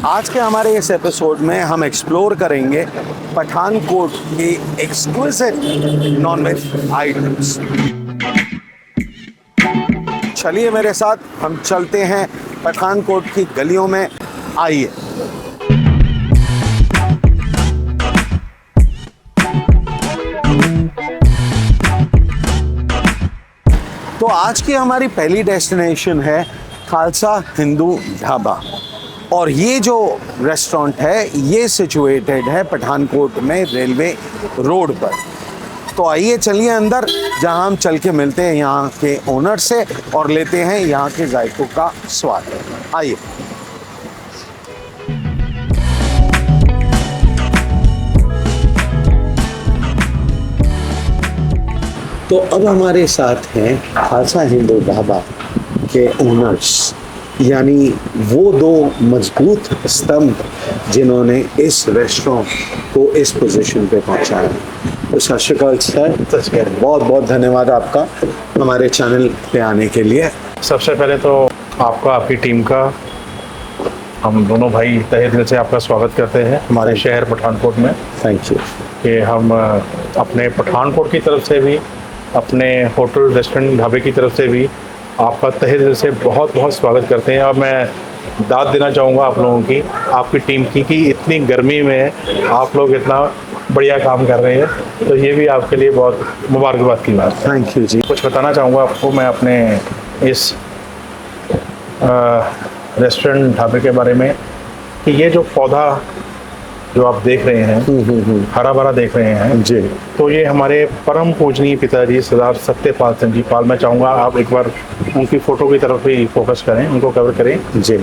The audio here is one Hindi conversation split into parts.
आज के हमारे इस एपिसोड में हम एक्सप्लोर करेंगे पठानकोट की एक्सक्लूसिव नॉनवेज आइटम्स। चलिए मेरे साथ हम चलते हैं पठानकोट की गलियों में, आइए। तो आज की हमारी पहली डेस्टिनेशन है खालसा हिंदू ढाबा, और ये जो रेस्टोरेंट है ये सिचुएटेड है पठानकोट में रेलवे रोड पर। तो आइए चलिए अंदर, जहां हम चल के मिलते हैं यहाँ के ओनर से और लेते हैं यहाँ के जायकों का स्वाद। आइए। तो अब हमारे साथ हैं खालसा हिंदू ढाबा के ओनर्स, यानी वो दो मजबूत स्तंभ जिन्होंने इस रेस्टोरेंट को इस पोजीशन पे पहुंचाया। तो सत श्री अकाल सर, बहुत बहुत धन्यवाद आपका हमारे चैनल पे आने के लिए। सबसे पहले तो आपका, आपकी टीम का, हम दोनों भाई तहे दिल से आपका स्वागत करते हैं हमारे शहर पठानकोट में। Thank you. कि हम अपने पठानकोट की तरफ से भी, अपने होटल रेस्टोरेंट ढाबे की तरफ से भी आपका तहे दिल से बहुत बहुत स्वागत करते हैं। और मैं दाद देना चाहूँगा आप लोगों की, आपकी टीम की, कि इतनी गर्मी में आप लोग इतना बढ़िया काम कर रहे हैं, तो ये भी आपके लिए बहुत मुबारकबाद की बात है। थैंक यू जी। कुछ बताना चाहूँगा आपको मैं अपने इस रेस्टोरेंट ढाबे के बारे में, कि ये जो पौधा जो आप देख रहे हैं, हरा भरा देख रहे हैं जी, तो ये हमारे परम पूजनीय पिताजी सरदार सत्यपाल सिंह जी पाल। मैं चाहूँगा आप एक बार उनकी फ़ोटो की तरफ भी फोकस करें, उनको कवर करें जी।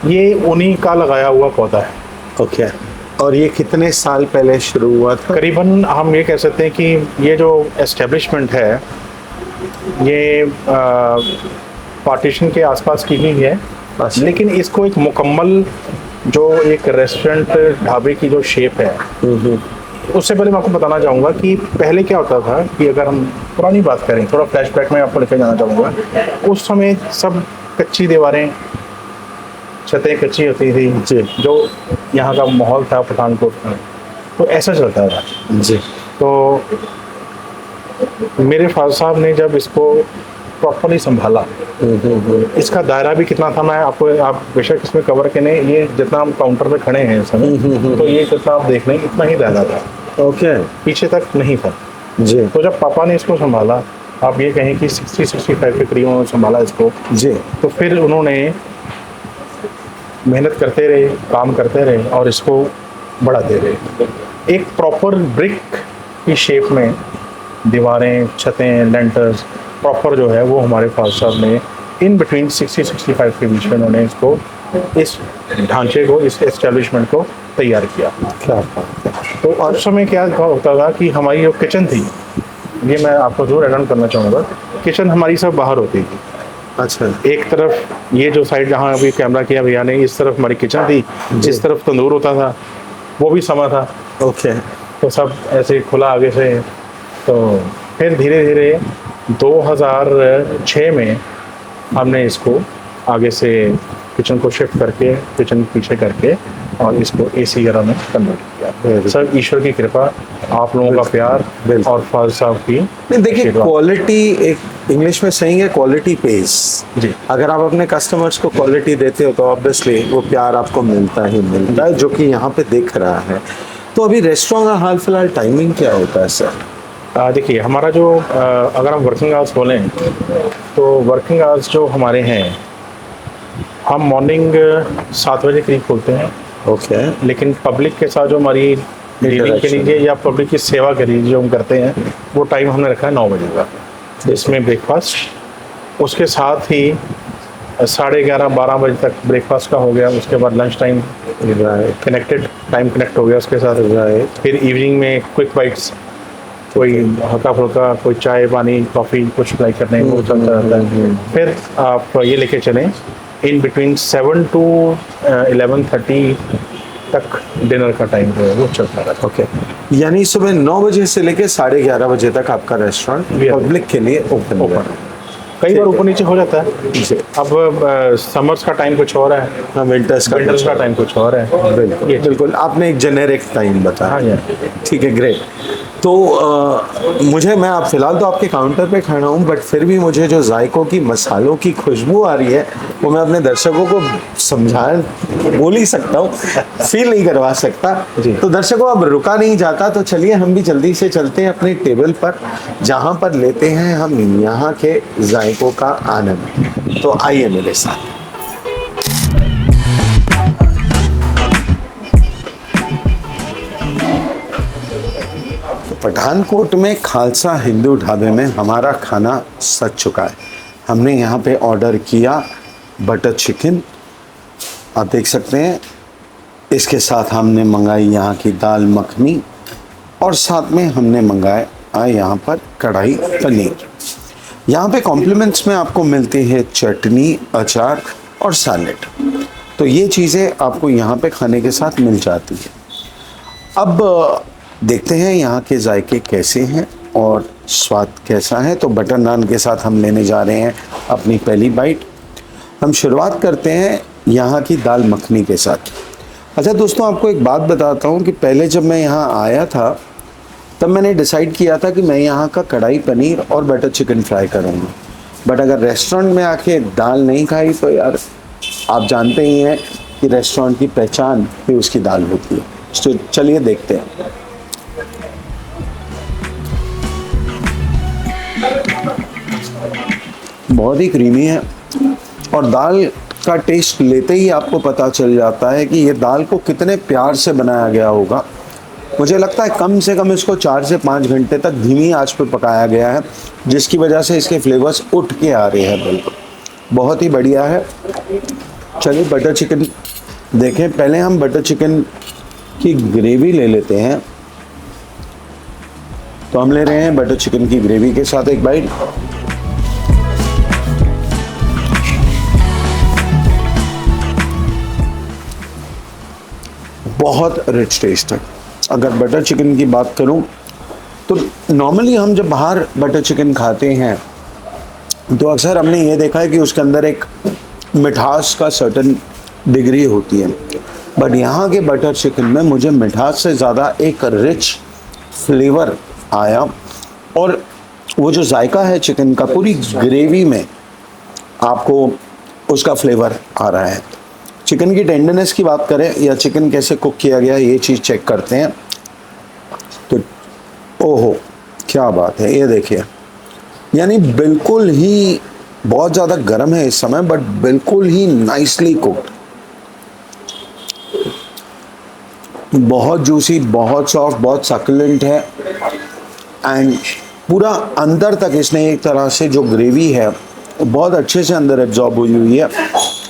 ये उन्हीं का लगाया हुआ पौधा है। ओके। और ये कितने साल पहले शुरू हुआ था? करीबन हम ये कह सकते हैं कि ये जो एस्टेब्लिशमेंट है ये पार्टीशन के आसपास की ही है, लेकिन इसको एक मुकम्मल जो एक रेस्टोरेंट ढाबे की जो शेप है, उससे पहले मैं आपको बताना चाहूँगा कि पहले क्या होता था। कि अगर हम पुरानी बात करें, थोड़ा फ्लैशबैक में आपको लेकर जाना चाहूँगा। उस समय सब कच्ची दीवारें, छतें कच्ची होती थी जी, जो यहाँ का माहौल था पठानकोट में, तो ऐसा चलता था जी। तो मेरे फादर साहब ने जब इसको प्रॉपरली संभाला, इसका दायरा भी कितना था, मैं आपको, आप बेशक इसमें कवर के नहीं, ये जितना हम काउंटर पे खड़े हैं इस समय, तो ये जितना आप देख लें इतना ही दायरा था। ओके। पीछे तक नहीं था जी। तो जब पापा ने इसको संभाला, आप ये कहें कि 60-65 के करीब उन्होंने संभाला इसको जी, तो फिर उन्होंने मेहनत करते रहे, काम करते रहे और इसको बढ़ाते रहे। एक प्रॉपर ब्रिक की शेप में दीवारें, छतें, लेंटर्स प्रॉपर जो है वो हमारे फादर साहब ने इन बिटवीन 60-65 के बीच में उन्होंने इसको, इस ढांचे को, इस एस्टेब्लिशमेंट को तैयार किया। क्या बात है। तो उस समय क्या होता था कि हमारी जो किचन थी, ये मैं आपको जरूर ऐड करना चाहूँगा, किचन हमारी सब बाहर होती थी। अच्छा। एक तरफ ये जो साइड जहाँ अभी कैमरा किया भैया ने, इस तरफ हमारी किचन थी, इस तरफ तंदूर होता था, वो भी समा था। ओके। तो सब ऐसे खुला आगे से। तो फिर धीरे धीरे 2006 में हमने इसको आगे से किचन को शिफ्ट करके, किचन पीछे करके, और इसको एसी घर में कन्वर्ट किया। सब ईश्वर की कृपा, आप लोगों का प्यार और फादर साहब की। नहीं देखिए, क्वालिटी, एक इंग्लिश में सही है, क्वालिटी पेज जी। अगर आप अपने कस्टमर्स को क्वालिटी देते हो तो ऑब्वियसली वो प्यार आपको मिलता ही मिलता है, जो कि यहाँ पे दिख रहा है। तो अभी रेस्टोरेंट का हाल फिलहाल टाइमिंग क्या होता है सर? देखिए हमारा जो अगर हम वर्किंग आवर्स बोलें तो वर्किंग आवर्स जो हमारे हैं, हम मॉर्निंग 7 बजे करीब खोलते हैं। ओके। लेकिन पब्लिक के साथ जो हमारी डीलिंग के लिए या पब्लिक की सेवा के लिए जो हम करते हैं, वो टाइम हमने रखा है 9 बजे का। इसमें ब्रेकफास्ट, उसके साथ ही 11:30-12 बजे तक ब्रेकफास्ट का हो गया, उसके बाद lunch time connected time connect हो गया उसके साथ। फिर इवनिंग में क्विक बाइट्स, कोई हल्का फुल्का, कोई चाय पानी कॉफ़ी कुछ अप्लाई करने को चलता रहता है। फिर आप ये लेके चलें इन बिटवीन 7 to 11:30 तक डिनर का टाइम जो है वो चलता रहता है। ओके। यानी सुबह 9 बजे से लेकर 11:30 बजे तक आपका रेस्टोरेंट पब्लिक के लिए ओपन है। कई बार ऊपर नीचे हो जाता है। जी। अब समर्स का टाइम कुछ और है, हाँ, विंटर्स विंटर्स का टाइम कुछ और है। बिल्कुल ये बिल्कुल, आपने एक जेनेरिक टाइम बताया। हाँ जी। ठीक है, ग्रेट। तो मैं आप फिलहाल तो आपके काउंटर पे खड़ा हूँ, बट फिर भी मुझे जो जायकों की, मसालों की खुशबू आ रही है, वो मैं अपने दर्शकों को बोल ही सकता हूँ, फील नहीं करवा सकता। जी। तो दर्शकों, अब रुका नहीं जाता, तो चलिए हम भी जल्दी से चलते हैं अपने टेबल पर, जहाँ पर लेते हैं हम यहाँ के जायकों का आनंद। तो आइए मेरे साथ। पठानकोट में खालसा हिंदू ढाबे में हमारा खाना सज चुका है। हमने यहाँ पे ऑर्डर किया बटर चिकन, आप देख सकते हैं। इसके साथ हमने मंगाई यहाँ की दाल मखनी, और साथ में हमने मंगाया यहाँ पर कढ़ाई पनीर। यहाँ पे कॉम्प्लीमेंट्स में आपको मिलते हैं चटनी, अचार और सैलेड। तो ये चीज़ें आपको यहाँ पे खाने के साथ मिल जाती है। अब देखते हैं यहाँ के जायके कैसे हैं और स्वाद कैसा है। तो बटर नान के साथ हम लेने जा रहे हैं अपनी पहली बाइट। हम शुरुआत करते हैं यहाँ की दाल मखनी के साथ। अच्छा दोस्तों, आपको एक बात बताता हूँ कि पहले जब मैं यहाँ आया था, तब मैंने डिसाइड किया था कि मैं यहाँ का कढ़ाई पनीर और बटर चिकन फ्राई करूँगा। बट अगर रेस्टोरेंट में आके दाल नहीं खाई तो यार, आप जानते ही हैं कि रेस्टोरेंट की पहचान भी उसकी दाल होती है। तो चलिए देखते हैं। बहुत ही क्रीमी है, और दाल का टेस्ट लेते ही आपको पता चल जाता है कि ये दाल को कितने प्यार से बनाया गया होगा। मुझे लगता है कम से कम इसको 4 से 5 घंटे तक धीमी आंच पर पकाया गया है, जिसकी वजह से इसके फ्लेवर्स उठ के आ रहे हैं। बिल्कुल बहुत ही बढ़िया है। चलिए बटर चिकन देखें। पहले हम बटर चिकन की ग्रेवी ले लेते हैं। तो हम ले रहे हैं बटर चिकन की ग्रेवी के साथ एक बाइट। बहुत रिच टेस्ट है। अगर बटर चिकन की बात करूं, तो नॉर्मली हम जब बाहर बटर चिकन खाते हैं तो अक्सर हमने ये देखा है कि उसके अंदर एक मिठास का सर्टेन डिग्री होती है। बट यहाँ के बटर चिकन में मुझे मिठास से ज़्यादा एक रिच फ्लेवर आया, और वो जो जायका है चिकन का, पूरी ग्रेवी में आपको उसका फ्लेवर आ रहा है। चिकन की टेंडरनेस की बात करें या चिकन कैसे कुक किया गया, ये चीज़ चेक करते हैं। तो ओहो क्या बात है, ये देखिए, यानी बिल्कुल ही, बहुत ज़्यादा गर्म है इस समय, बट बिल्कुल ही नाइसली कुक्ड। बहुत जूसी, बहुत सॉफ्ट, बहुत सक्युलेंट है, एंड पूरा अंदर तक इसने एक तरह से जो ग्रेवी है बहुत अच्छे से अंदर एब्जॉर्ब हुई है।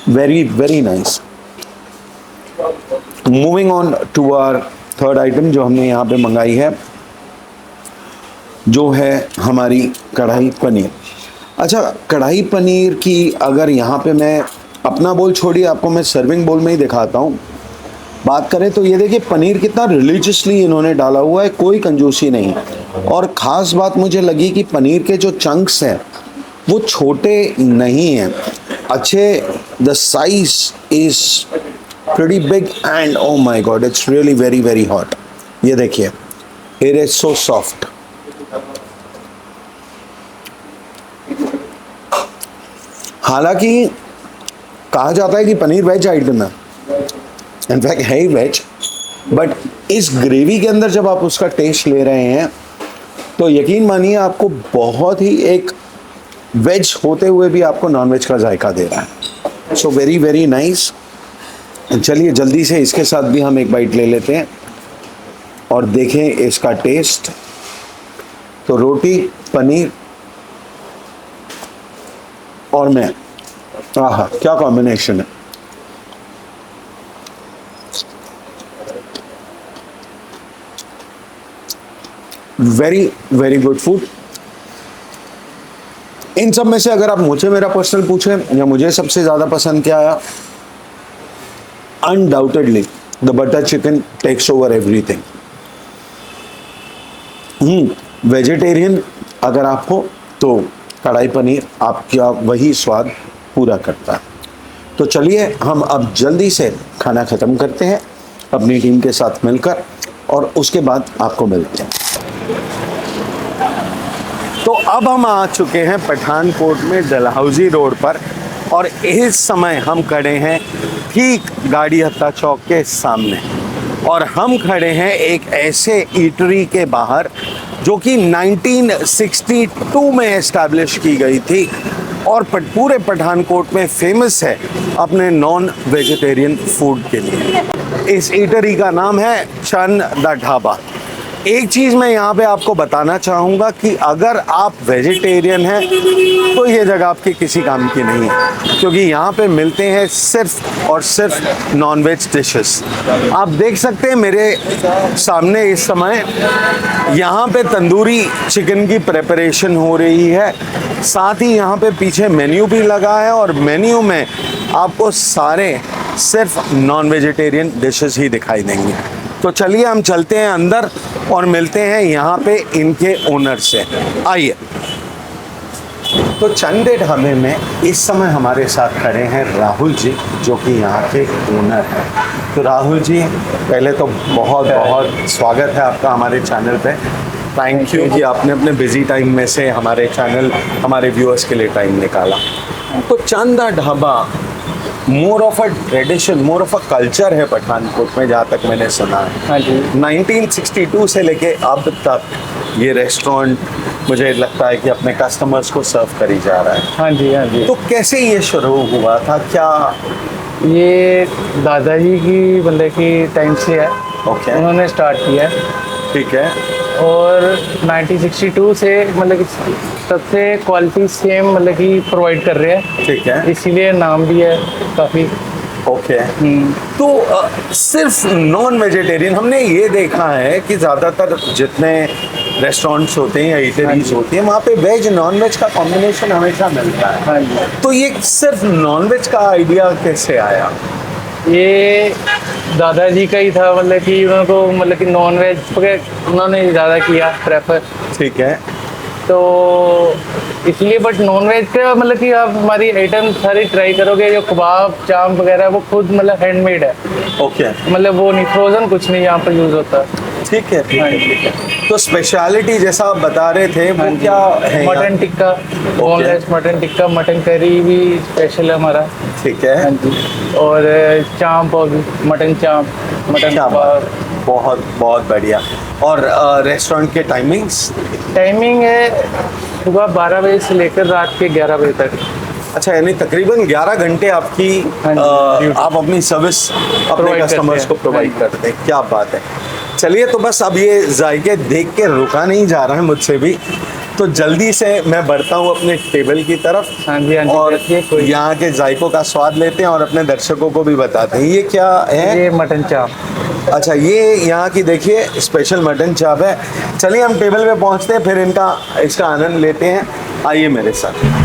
Very very nice. Moving on to our third item जो हमने यहाँ पे मंगाई है, जो है हमारी कढ़ाई पनीर। अच्छा, कढ़ाई पनीर की अगर यहाँ पे मैं अपना बोल छोड़िए, आपको मैं सर्विंग बोल में ही दिखाता हूँ। बात करें तो ये देखिए पनीर कितना रिलीजियसली इन्होंने डाला हुआ है, कोई कंजूसी नहीं। और ख़ास बात मुझे लगी कि पनीर के जो चंक्स हैं वो छोटे नहीं हैं, अच्छे, the size is pretty big, and oh my God it's really very very hot. ये देखिए, इट इज सो सॉफ्ट। हालांकि कहा जाता है कि पनीर वेज आइटम है, इनफैक्ट है ही वेज, बट इस ग्रेवी के अंदर जब आप उसका टेस्ट ले रहे हैं तो यकीन मानिए आपको बहुत ही एक वेज होते हुए भी आपको नॉन वेज का जायका दे रहा है। So very very nice. चलिए जल्दी से इसके साथ भी हम एक बाइट ले लेते हैं और देखें इसका टेस्ट। तो रोटी, पनीर और मैं, आहा क्या कॉम्बिनेशन है। Very very good food. इन सब में से अगर आप मुझे मेरा पर्सनल पूछें या मुझे सबसे ज़्यादा पसंद क्या आया, undoubtedly the butter chicken takes over everything. Vegetarian अगर आप हो तो कढ़ाई पनीर आपका वही स्वाद पूरा करता है। तो चलिए हम अब जल्दी से खाना ख़त्म करते हैं अपनी टीम के साथ मिलकर, और उसके बाद आपको मिलते हैं। तो अब हम आ चुके हैं पठानकोट में डलहौजी रोड पर, और इस समय हम खड़े हैं ठीक गाड़ी हत्ता चौक के सामने, और हम खड़े हैं एक ऐसे ईटरी के बाहर जो कि 1962 में एस्टैब्लिश की गई थी और पूरे पठानकोट में फेमस है अपने नॉन वेजिटेरियन फूड के लिए। इस ईटरी का नाम है चंद द ढाबा। एक चीज़ मैं यहाँ पे आपको बताना चाहूँगा कि अगर आप वेजिटेरियन हैं तो ये जगह आपके किसी काम की नहीं है, क्योंकि यहाँ पे मिलते हैं सिर्फ और सिर्फ नॉनवेज डिशेस। आप देख सकते हैं मेरे सामने इस समय यहाँ पे तंदूरी चिकन की प्रिपरेशन हो रही है, साथ ही यहाँ पे पीछे मेन्यू भी लगा है, और मेन्यू में आपको सारे सिर्फ नॉन वेजिटेरियन डिशेस ही दिखाई देंगे। तो चलिए हम चलते हैं अंदर और मिलते हैं यहाँ पे इनके ओनर से। आइए। तो चंद ढाबे में इस समय हमारे साथ खड़े हैं राहुल जी, जो कि यहाँ के ओनर हैं। तो राहुल जी, पहले तो बहुत बहुत स्वागत है आपका हमारे चैनल पे। थैंक यू कि आपने अपने बिजी टाइम में से हमारे चैनल, हमारे व्यूअर्स के लिए टाइम निकाला। तो Chand Dhaba more of a tradition, more of a culture है पठानकोट में, जहाँ तक मैंने सुना है। हाँ जी। 1962 से लेके अब तक ये रेस्टोरेंट मुझे लगता है कि अपने कस्टमर्स को सर्व करी जा रहा है। हाँ जी, हाँ जी। तो कैसे ये शुरू हुआ था, क्या? ये दादाजी की मतलब कि टाइम से है। ओके। उन्होंने स्टार्ट किया है, ठीक है। और 1962 से मतलब कि सबसे क्वालिटी सेम मतलब कि प्रोवाइड कर रहे हैं, ठीक है। इसीलिए नाम भी है काफ़ी। ओके। तो सिर्फ नॉन वेजिटेरियन, हमने ये देखा है कि ज़्यादातर जितने रेस्टोरेंट्स होते हैं या ईटरीज होती हैं, वहाँ पे वेज नॉन वेज का कॉम्बिनेशन हमेशा मिलता है। हाँ जी। तो ये सिर्फ नॉन वेज का आइडिया कैसे आया? ये दादाजी का ही था, मतलब कि उनको मतलब कि नॉन वेज उन्होंने ज़्यादा किया प्रेफर, ठीक है। तो इसलिए। बट नॉन वेज का मतलब कि आप हमारी आइटम सारी ट्राई करोगे, जो कबाब चाम वगैरह वो खुद मतलब हैंडमेड है। ओके। मतलब वो नहीं, फ्रोजन कुछ नहीं यहाँ पर यूज़ होता। ठीक है, ठीक हाँ है, जी। ठीक है। तो स्पेशलिटी जैसा आप बता रहे थे वो क्या है? Mutton tikka, boneless mutton tikka, mutton curry भी स्पेशल है हमारा। ठीक है। हाँ जी। और चांप होगी, मटन चांप, मटन क्या कबाब। बात, बहुत बहुत बढ़िया। और रेस्टोरेंट के टाइमिंग्स? टाइमिंग है सुबह 12 बजे से लेकर रात के 11 बजे तक। अच्छा, यानी तकरीबन 11 घंटे आपकी हाँ जी, आप अपनी सर्विस अपने Provide कस्टमर्स करते को हैं। प्रोवाइड हाँ जी। करते हैं। क्या बात है। चलिए, तो बस अब ये जायके देख के रुका नहीं जा रहा है मुझसे भी, तो जल्दी से मैं बढ़ता हूँ अपने टेबल की तरफ। हाँ जी, हाँ जी। और देखिए कोई यहाँ के जायकों का स्वाद लेते हैं और अपने दर्शकों को भी बताते हैं। ये क्या है? ये मटन चाप। अच्छा, ये यहाँ की देखिए स्पेशल मटन चाप है। चलिए हम टेबल पे पहुँचते हैं, फिर इसका आनंद लेते हैं। आइए मेरे साथ।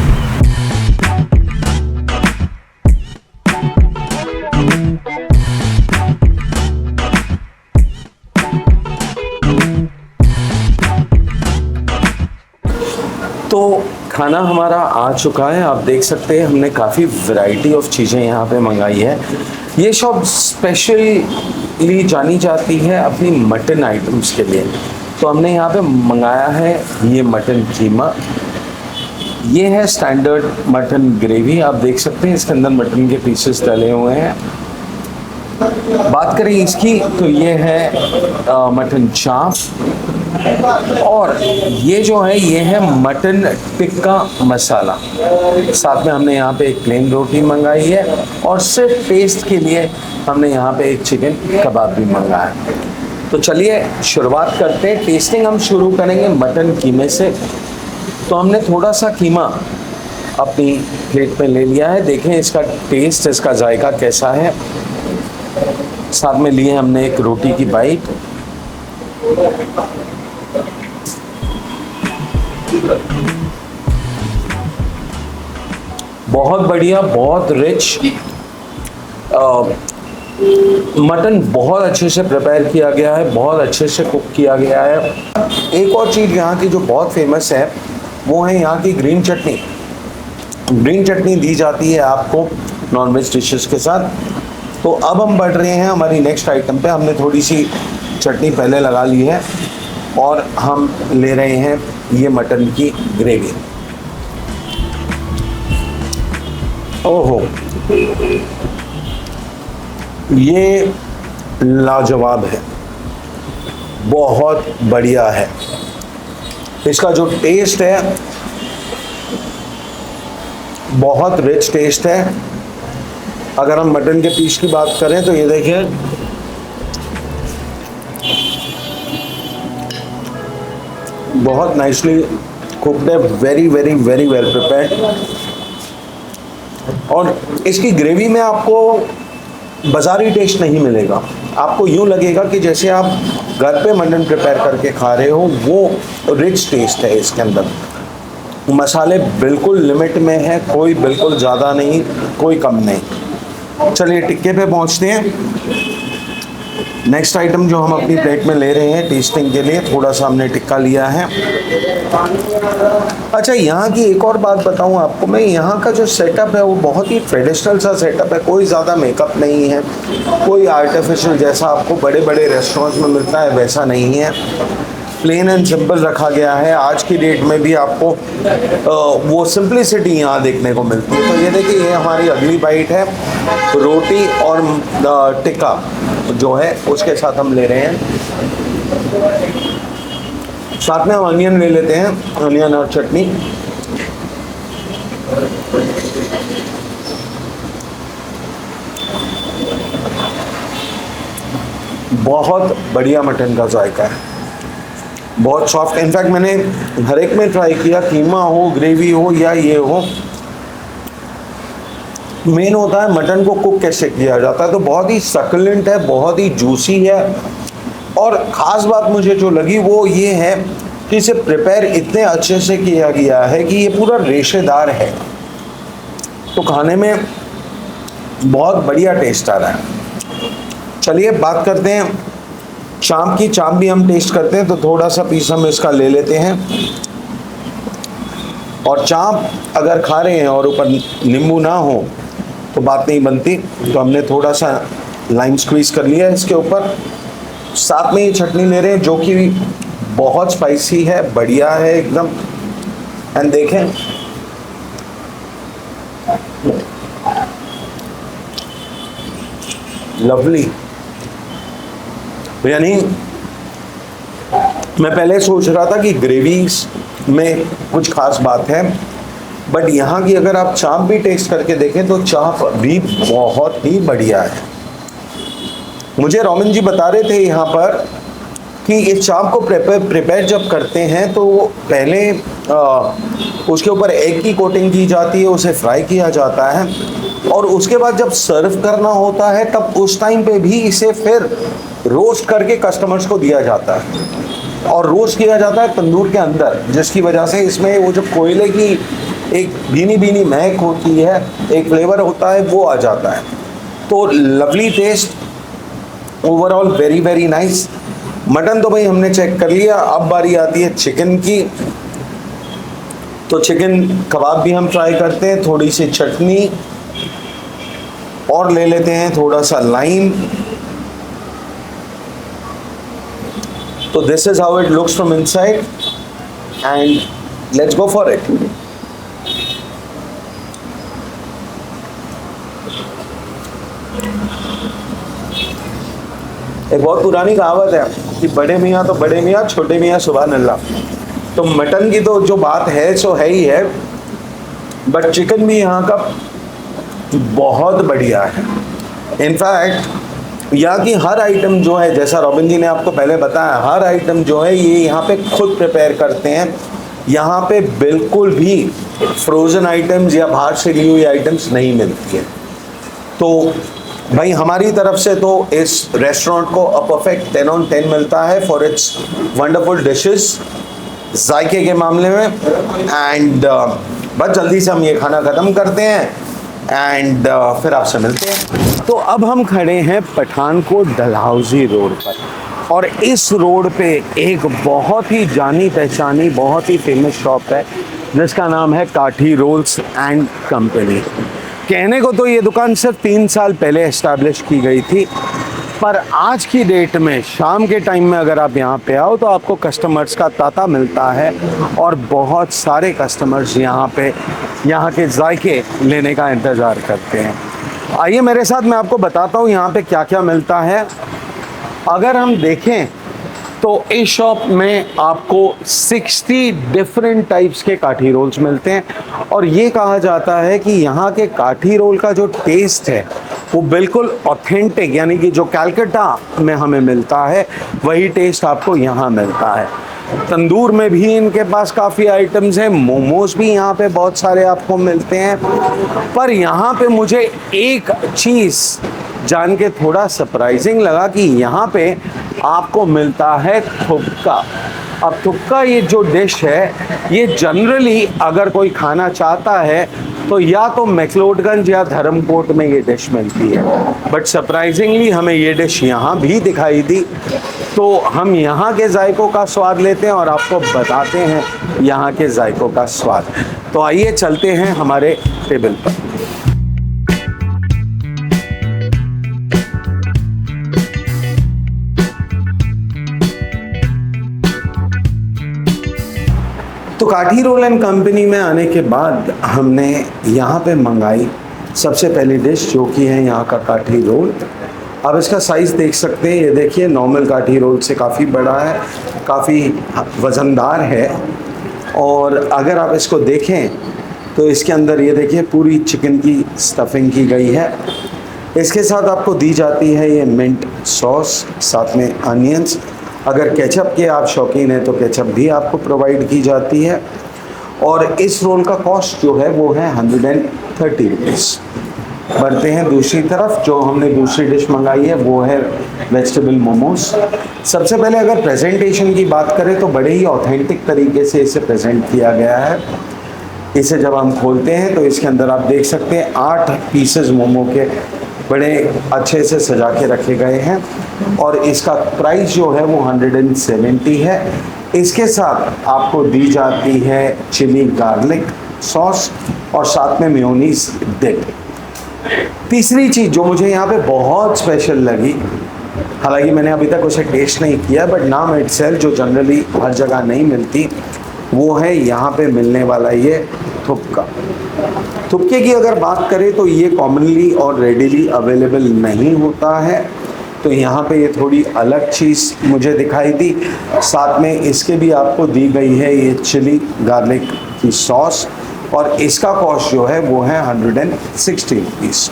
तो खाना हमारा आ चुका है, आप देख सकते हैं हमने काफ़ी वैरायटी ऑफ चीज़ें यहाँ पे मंगाई है। ये शॉप स्पेशली जानी जाती है अपनी मटन आइटम्स के लिए। तो हमने यहाँ पे मंगाया है ये मटन कीमा, ये है स्टैंडर्ड मटन ग्रेवी, आप देख सकते हैं इसके अंदर मटन के पीसेस डले हुए हैं। बात करें इसकी तो ये है मटन चाप, और ये जो है ये है मटन टिक्का मसाला। साथ में हमने यहाँ पे एक प्लेन रोटी मंगाई है, और सिर्फ टेस्ट के लिए हमने यहाँ पे एक चिकन कबाब भी मंगाया है। तो चलिए शुरुआत करते हैं। टेस्टिंग हम शुरू करेंगे मटन कीमे से। तो हमने थोड़ा सा कीमा अपनी प्लेट में ले लिया है, देखें इसका टेस्ट, इसका जायका कैसा है। साथ में लिए हमने एक रोटी की बाइट, बहुत बढ़िया, बहुत रिच। मटन बहुत अच्छे से प्रिपेयर किया गया है, बहुत अच्छे से कुक किया गया है। एक और चीज़ यहाँ की जो बहुत फेमस है वो है यहाँ की ग्रीन चटनी। ग्रीन चटनी दी जाती है आपको नॉनवेज डिशेस के साथ। तो अब हम बढ़ रहे हैं हमारी नेक्स्ट आइटम पे। हमने थोड़ी सी चटनी पहले लगा ली है और हम ले रहे हैं ये मटन की ग्रेवी। ओहो, ये लाजवाब है, बहुत बढ़िया है। इसका जो टेस्ट है बहुत रिच टेस्ट है। अगर हम मटन के पीस की बात करें तो ये देखिए, बहुत नाइसली कुक्ड है, very very very well prepared. और इसकी ग्रेवी में आपको बाजारी टेस्ट नहीं मिलेगा। आपको यूँ लगेगा कि जैसे आप घर पे मटन प्रिपेयर करके खा रहे हो, वो रिच टेस्ट है इसके अंदर। मसाले बिल्कुल लिमिट में है, कोई बिल्कुल ज़्यादा नहीं, कोई कम नहीं। चलिए टिक्के पे पहुंचते हैं। नेक्स्ट आइटम जो हम अपनी प्लेट में ले रहे हैं टेस्टिंग के लिए, थोड़ा सा हमने टिक्का लिया है। अच्छा, यहाँ की एक और बात बताऊँ आपको मैं, यहाँ का जो सेटअप है वो बहुत ही ट्रेडिशनल सा सेटअप है। कोई ज़्यादा मेकअप नहीं है, कोई आर्टिफिशियल जैसा आपको बड़े बड़े रेस्टोरेंट्स में मिलता है वैसा नहीं है। प्लेन एंड सिंपल रखा गया है। आज की डेट में भी आपको वो सिंप्लिसिटी यहाँ देखने को मिलती है। तो ये देखिए, ये हमारी अगली बाइट है, रोटी और टिक्का जो है उसके साथ हम ले रहे हैं। साथ में हम अनियन ले लेते हैं, अनियन और चटनी। बहुत बढ़िया मटन का जायका है, बहुत सॉफ्ट। इनफैक्ट मैंने हर एक में ट्राई किया, कीमा हो, ग्रेवी हो या ये हो, मेन होता है मटन को कुक कैसे किया जाता है। तो बहुत ही सकलेंट है, बहुत ही जूसी है। और ख़ास बात मुझे जो लगी वो ये है कि इसे प्रिपेयर इतने अच्छे से किया गया है कि ये पूरा रेशेदार है, तो खाने में बहुत बढ़िया टेस्ट आ रहा है। चलिए बात करते हैं चाँप की। चाँप भी हम टेस्ट करते हैं, तो थोड़ा सा पीस हम इसका ले लेते हैं। और चाँप अगर खा रहे हैं और ऊपर नींबू ना हो तो बात नहीं बनती, तो हमने थोड़ा सा लाइम स्क्वीज कर लिया है इसके ऊपर। साथ में ये चटनी ले रहे हैं जो कि बहुत स्पाइसी है, बढ़िया है एकदम। एंड देखें, लवली। यानी मैं पहले सोच रहा था कि ग्रेवीज में कुछ खास बात है, बट यहाँ की अगर आप चाँप भी टेस्ट करके देखें तो चाँप भी बहुत ही बढ़िया है। मुझे रोमन जी बता रहे थे यहाँ पर कि इस चाँप को प्रिपेयर जब करते हैं तो पहले उसके ऊपर एग की कोटिंग की जाती है, उसे फ्राई किया जाता है, और उसके बाद जब सर्व करना होता है तब उस टाइम पे भी इसे फिर रोस्ट करके कस्टमर्स को दिया जाता है। और रोस्ट किया जाता है तंदूर के अंदर, जिसकी वजह से इसमें वो जो कोयले की एक भीनी भीनी महक होती है, एक फ्लेवर होता है, वो आ जाता है। तो lovely taste, overall very very nice. Mutton तो भाई हमने चेक कर लिया, अब बारी आती है चिकन की। तो चिकन कबाब भी हम ट्राई करते हैं। थोड़ी सी चटनी और ले लेते हैं, थोड़ा सा लाइम। तो this is how it looks from inside and let's go for it. एक बहुत पुरानी कहावत है कि बड़े मियाँ तो बड़े मियाँ, छोटे मियाँ सुभान अल्लाह। तो मटन की तो जो बात है सो है ही है, बट चिकन भी यहाँ का बहुत बढ़िया है। इनफैक्ट यहाँ की हर आइटम जो है, जैसा रॉबिन जी ने आपको पहले बताया, हर आइटम जो है ये यहाँ पे खुद प्रिपेयर करते हैं। यहाँ पे बिल्कुल भी फ्रोज़न आइटम्स या बाहर से ली हुई आइटम्स नहीं मिलती है। तो भाई हमारी तरफ से तो इस रेस्टोरेंट को अ परफेक्ट 10 on 10 मिलता है फॉर इट्स वंडरफुल डिशेस, जायके के मामले में। एंड बस जल्दी से हम ये खाना ख़त्म करते हैं एंड फिर आपसे मिलते हैं। तो अब हम खड़े हैं पठानकोट डलहौजी रोड पर, और इस रोड पे एक बहुत ही जानी पहचानी, बहुत ही फेमस शॉप है जिसका नाम है काठी रोल्स एंड कंपनी। कहने को तो ये दुकान सिर्फ 3 साल पहले इस्टेब्लिश की गई थी, पर आज की डेट में शाम के टाइम में अगर आप यहाँ पे आओ तो आपको कस्टमर्स का तांता मिलता है और बहुत सारे कस्टमर्स यहाँ पे यहाँ के जायके लेने का इंतज़ार करते हैं। आइए मेरे साथ, मैं आपको बताता हूँ यहाँ पे क्या क्या मिलता है। अगर हम देखें तो इस शॉप में आपको 60 डिफरेंट टाइप्स के काठी रोल्स मिलते हैं और ये कहा जाता है कि यहाँ के काठी रोल का जो टेस्ट है वो बिल्कुल ऑथेंटिक, यानी कि जो कलकत्ता में हमें मिलता है वही टेस्ट आपको यहाँ मिलता है। तंदूर में भी इनके पास काफ़ी आइटम्स हैं, मोमोज भी यहाँ पे बहुत सारे आपको मिलते हैं। पर यहाँ पे मुझे एक चीज़ जान के थोड़ा सरप्राइजिंग लगा कि यहाँ पे आपको मिलता है थुक्का। अब थुक्का ये जो डिश है, ये जनरली अगर कोई खाना चाहता है तो या तो मैक्लोडगंज या धर्मकोट में ये डिश मिलती है, बट सरप्राइजिंगली हमें ये डिश यहाँ भी दिखाई दी। तो हम यहाँ के जायकों का स्वाद लेते हैं और आपको बताते हैं यहाँ के जायकों का स्वाद। तो आइए चलते हैं हमारे टेबल पर। तो काठी रोल एंड कंपनी में आने के बाद हमने यहाँ पे मंगाई सबसे पहली डिश, जो कि है यहाँ का काठी रोल। आप इसका साइज़ देख सकते हैं, ये देखिए नॉर्मल काठी रोल से काफ़ी बड़ा है, काफ़ी वज़नदार है। और अगर आप इसको देखें तो इसके अंदर ये देखिए पूरी चिकन की स्टफिंग की गई है। इसके साथ आपको दी जाती है ये मिंट सॉस, साथ में अनियंस। अगर केचप के आप शौकीन हैं तो केचप भी आपको प्रोवाइड की जाती है। और इस रोल का कॉस्ट जो है वो है 130 रुपीज़। बढ़ते हैं दूसरी तरफ, जो हमने दूसरी डिश मंगाई है वो है वेजिटेबल मोमोज। सबसे पहले अगर प्रेजेंटेशन की बात करें तो बड़े ही ऑथेंटिक तरीके से इसे प्रेजेंट किया गया है। इसे जब हम खोलते हैं तो इसके अंदर आप देख सकते हैं 8 पीसेस मोमो के बड़े अच्छे से सजा के रखे गए हैं और इसका प्राइस जो है वो 170 है। इसके साथ आपको दी जाती है चिली गार्लिक सॉस और साथ में मेयोनीज डिप। तीसरी चीज़ जो मुझे यहाँ पे बहुत स्पेशल लगी, हालांकि मैंने अभी तक उसे टेस्ट नहीं किया, बट नाम इटसेल्फ जो जनरली हर जगह नहीं मिलती, वो है यहाँ पे मिलने वाला ये थुक्का। थुक्के की अगर बात करें तो ये कॉमनली और रेडीली अवेलेबल नहीं होता है, तो यहाँ पे ये थोड़ी अलग चीज़ मुझे दिखाई दी। साथ में इसके भी आपको दी गई है ये चिली गार्लिक की सॉस और इसका कॉस्ट जो है वो है 160 रुपीज़।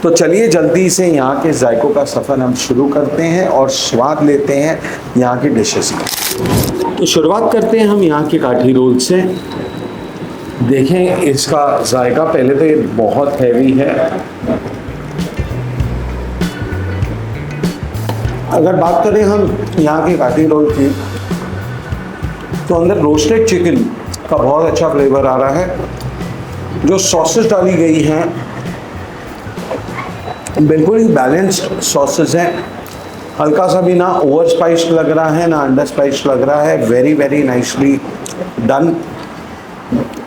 तो चलिए जल्दी से यहाँ के जायकों का सफ़र हम शुरू करते हैं और स्वाद लेते हैं यहाँ की डिशेस का। तो शुरुआत करते हैं हम यहाँ के काठी रोल से। देखें इसका जायका, पहले तो ये बहुत हैवी है। अगर बात करें हम यहाँ के काठी रोल की तो अंदर रोस्टेड चिकन का बहुत अच्छा फ्लेवर आ रहा है। जो सॉसेस डाली गई हैं बिल्कुल ही बैलेंस्ड सॉसेस हैं, हल्का सा भी ना ओवर स्पाइस्ड लग रहा है ना अंडर स्पाइस्ड लग रहा है। Very very nicely done.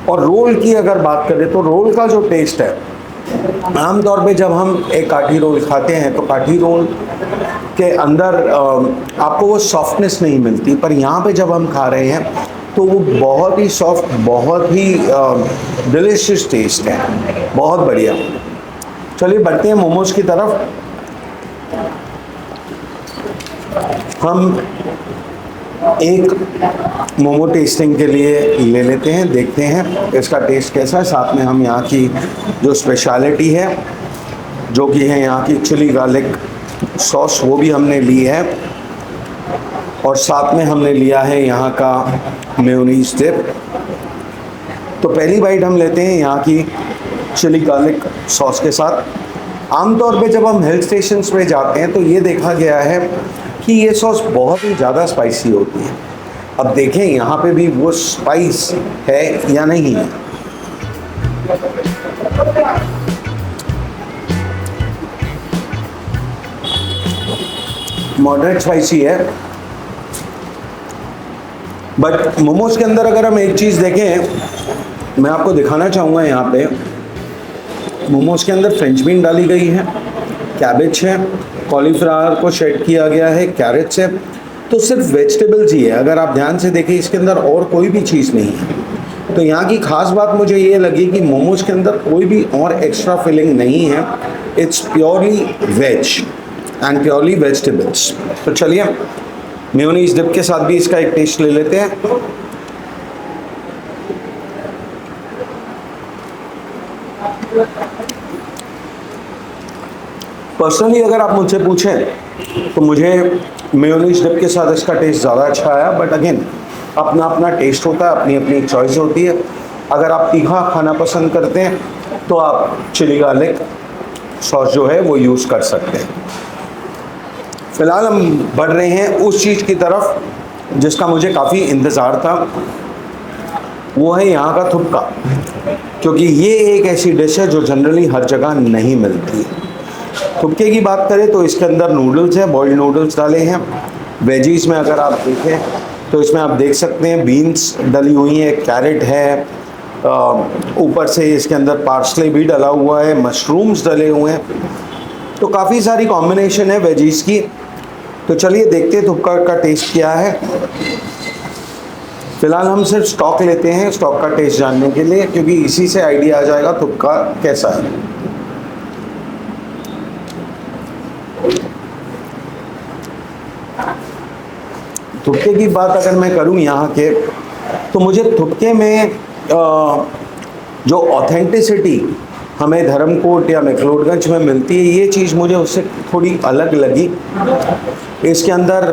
और रोल की अगर बात करें तो रोल का जो टेस्ट है, आमतौर पे जब हम एक काठी रोल खाते हैं तो काठी रोल के अंदर आपको वो सॉफ्टनेस नहीं मिलती, पर यहाँ पे जब हम खा रहे हैं तो वो बहुत ही सॉफ्ट, बहुत ही डिलीशियस टेस्ट है, बहुत बढ़िया। चलिए बढ़ते हैं मोमोज की तरफ। हम एक मोमो टेस्टिंग के लिए ले लेते हैं, देखते हैं इसका टेस्ट कैसा है। साथ में हम यहाँ की जो स्पेशलिटी है, जो कि है यहाँ की चिली गार्लिक सॉस, वो भी हमने ली है और साथ में हमने लिया है यहाँ का मेयोनीज डिप। तो पहली बाइट हम लेते हैं यहाँ की चिली गार्लिक सॉस के साथ। आमतौर पे जब हम हिल स्टेशंस पे जाते हैं तो ये देखा गया है कि ये सॉस बहुत ही ज़्यादा स्पाइसी होती है। अब देखें यहाँ पे भी वो स्पाइस है या नहीं है। मॉडरेट स्पाइसी है, बट मोमोज के अंदर अगर हम एक चीज़ देखें मैं आपको दिखाना चाहूँगा यहाँ पे मोमोज के अंदर फ्रेंच बीन डाली गई है, कैबेज है, कॉलीफ्लावर को शेड किया गया है, कैरेट्स है। तो सिर्फ वेजिटेबल्स ही है, अगर आप ध्यान से देखें इसके अंदर और कोई भी चीज़ नहीं है। तो यहाँ की खास बात मुझे ये लगी कि मोमोज के अंदर कोई भी और एक्स्ट्रा फिलिंग नहीं है, it's purely veg and purely vegetables. तो चलिए मेयोनीज डिप के साथ भी इसका एक टेस्ट ले लेते हैं। पर्सनली अगर आप मुझसे पूछें तो मुझे मेयोनीज डिप के साथ इसका टेस्ट ज़्यादा अच्छा आया, बट अगेन अपना अपना टेस्ट होता है, अपनी अपनी चॉइस होती है। अगर आप तीखा खाना पसंद करते हैं तो आप चिली गार्लिक सॉस जो है वो यूज़ कर सकते हैं। फिलहाल हम बढ़ रहे हैं उस चीज़ की तरफ जिसका मुझे काफ़ी इंतज़ार था, वो है यहाँ का थुपका, क्योंकि ये एक ऐसी डिश है जो जनरली हर जगह नहीं मिलती। थुपके की बात करें तो इसके अंदर नूडल्स है, बॉइल्ड नूडल्स डाले हैं। वेजीज में अगर आप देखें तो इसमें आप देख सकते हैं बीन्स डली हुई हैं, कैरेट है, ऊपर से इसके अंदर पार्सले भी डला हुआ है, मशरूम्स डले हुए हैं। तो काफ़ी सारी कॉम्बिनेशन है वेजीज की। तो चलिए देखते हैं थुपका का टेस्ट क्या है। फिलहाल हम सिर्फ स्टॉक लेते हैं स्टॉक का टेस्ट जानने के लिए, क्योंकि इसी से आइडिया आ जाएगा थुपका कैसा है। थुपके की बात अगर मैं करूं यहाँ के, तो मुझे थुपके में जो ऑथेंटिसिटी हमें धर्मकोट या मैक्लोडगंज में मिलती है, ये चीज़ मुझे उससे थोड़ी अलग लगी। इसके अंदर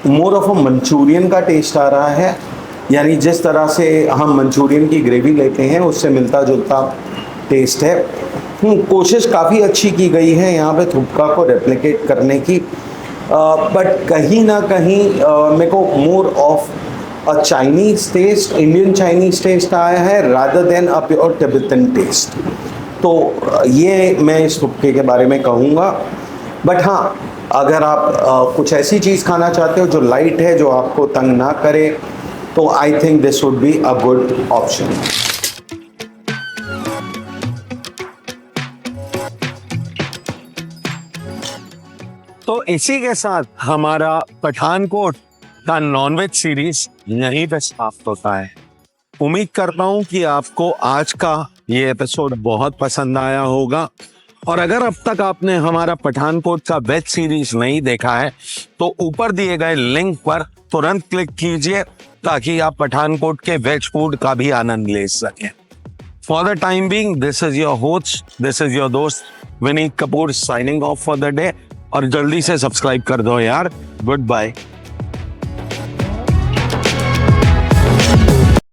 मोर ऑफ अ मंचूरियन का टेस्ट आ रहा है, यानी जिस तरह से हम मंचूरियन की ग्रेवी लेते हैं उससे मिलता जुलता टेस्ट है। कोशिश काफ़ी अच्छी की गई है यहाँ पे थुपका को रेप्लिकेट करने की, बट कहीं ना कहीं मेरे को more of a Chinese taste, Indian Chinese taste आया है rather than a pure Tibetan taste. तो ये मैं इस थुपके के बारे में कहूँगा। बट हाँ, अगर आप कुछ ऐसी चीज़ खाना चाहते हो जो लाइट है, जो आपको तंग ना करे, तो I think this would be a good option. तो इसी के साथ हमारा पठानकोट का नॉनवेज सीरीज यहीं पे समाप्त होता है। उम्मीद करता हूं कि आपको आज का ये एपिसोड बहुत पसंद आया होगा, और अगर अब तक आपने हमारा पठानकोट का वेज सीरीज नहीं देखा है तो ऊपर दिए गए लिंक पर तुरंत क्लिक कीजिए ताकि आप पठानकोट के वेज फूड का भी आनंद ले सकें। For the time being, this is your host, this is your दोस्त Vineet Kapoor signing off for the day. और जल्दी से सब्सक्राइब कर दो यार। Good bye.